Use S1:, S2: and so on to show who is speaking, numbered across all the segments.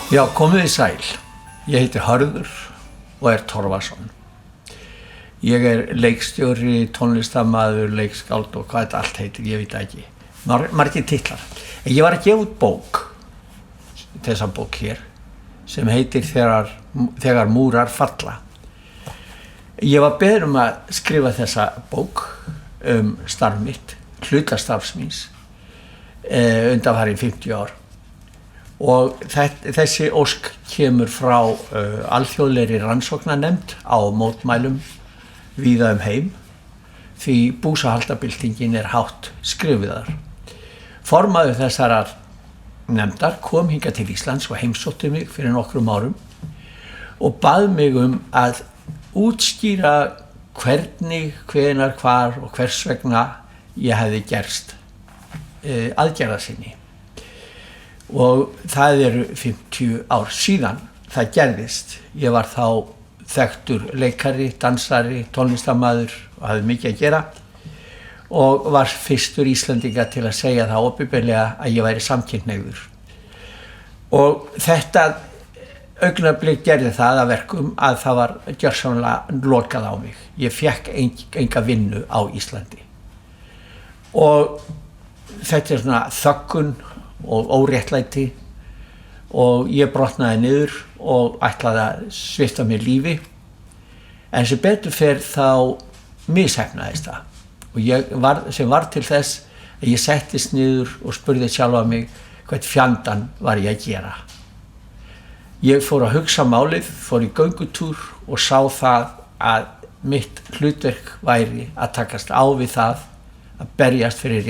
S1: Já, komið í sæl. Ég heiti Hörður og Torfason. Ég leikstjóri, tónlistarmaður, leikskáld og hvað þetta allt heitir, ég veit ekki. Margir titlar. En ég var að gefa út bók, þessa bók hér, sem heitir Þegar múrar falla. Ég var beðinn að skrifa þessa bók starf mitt, hlutastarfs míns, undanfarin 50 ár. Og þessi ósk kemur frá alþjóðlegri rannsóknarnefnd á mótmælum víða heim, því búsáhaldabyltingin hátt skrifuðar. Formaður þessarar nefndar kom hingað til Íslands og heimsótti mig fyrir nokkrum árum og bað mig að útskýra hvernig, hvenær, hvar og hvers vegna ég hefði gerst aðgerðarsinni. Og það 50 ár síðan það gerðist. Ég var þá þekktur leikari, dansari, tónlistarmaður og hafði mikið að gera og var fyrstur Íslendinga til að segja það opinberlega að ég væri samkynhneigður. Og þetta augnablik gerði það að verkum að það var gjörsamlega lokað á mig. Ég fékk enga vinnu á Íslandi. Og þetta svona þöggun og óréttlæti og ég brotnaði niður og ætlaði að svipta mér lífi, en sem betur fer þá misheppnaðist það og sem var til þess að ég settist niður og spurði sjálfa mig hvern fjandann var ég að gera. Ég fór að hugsa málið, fór í göngutúr og sá það að mitt hlutverk væri að takast á við það að berjast fyrir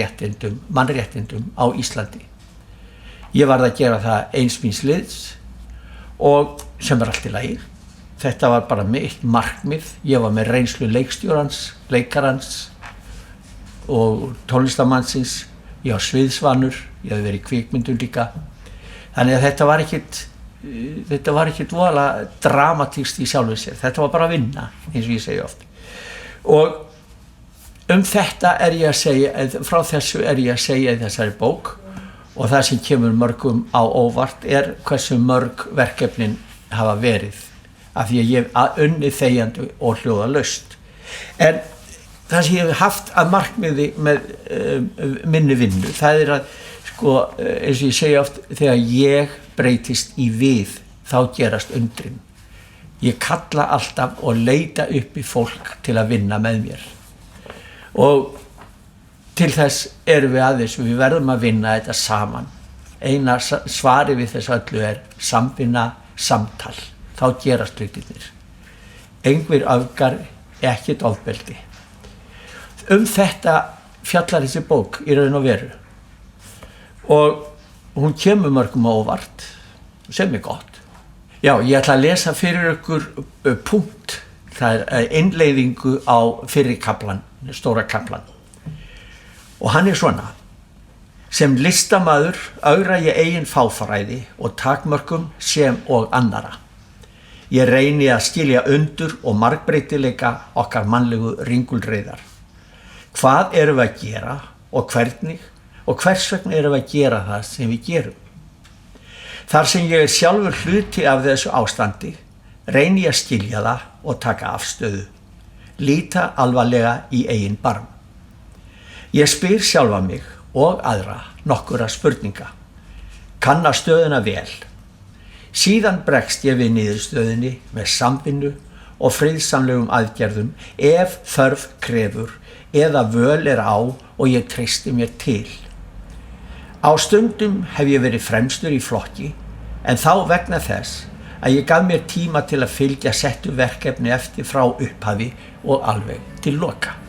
S1: mannréttindum á Íslandi. Ég varð að gera það eins míns liðs og sem allt í lagi. Þetta var bara mitt markmið. Ég var með reynslu leikstjórans, leikarans og tónlistarmannsins. Ég var sviðsvanur, ég hafði verið í kvikmyndum líka. Þannig að þetta var ekkit voðalega dramatískt í sjálfu sér. Þetta var bara að vinna, eins og ég segi oft. Og þetta ég að segja, frá þessu ég að segja í þessari bók. Og það sem kemur mörgum á óvart hversu mörg verkefnin hafa verið, af því að ég hef unnið þegjandi og hljóðalaust. En það sem ég hef haft að markmiði með minni vinnu, það að, eins og ég segi oft, þegar ég breytist í við, þá gerast undrin. Ég kalla alltaf og leita upp í fólk til að vinna með mér. Og til þess við aðeins, við verðum að vinna þetta saman. Eina svari við þessu öllu samvinna, samtal. Þá gerast hlutirnir. Engir öfgar, ekkert ofbeldi. Þetta fjallar þessi bók í raun og veru. Og hún kemur mörgum á óvart, sem gott. Já, ég ætla að lesa fyrir ykkur punkt. Það innleiðingu á fyrri kaflan, stóra kaflan. Og hann svona: sem listamaður ögra ég eigin fáfræði og takmörkum sem og annara. Ég reyni að skilja undur og margbreytileika okkar mannlegu ringulreiðar. Hvað við að gera og hvernig og hvers vegna við að gera það sem við gerum? Þar sem ég sjálfur hluti af þessu ástandi, reyni ég að skilja það og taka afstöðu. Líta alvarlega í eigin barm. Ég spyr sjálfa mig og aðra nokkurra spurninga. Kanna stöðuna vel. Síðan bregst ég við niðurstöðunni með samvinnu og friðsamlegum aðgerðum ef þörf krefur eða völ á og ég treysti mér til. Á stundum hef ég verið fremstur í flokki, en þá vegna þess að ég gaf mér tíma til að fylgja settu verkefni eftir frá upphafi og alveg til loka.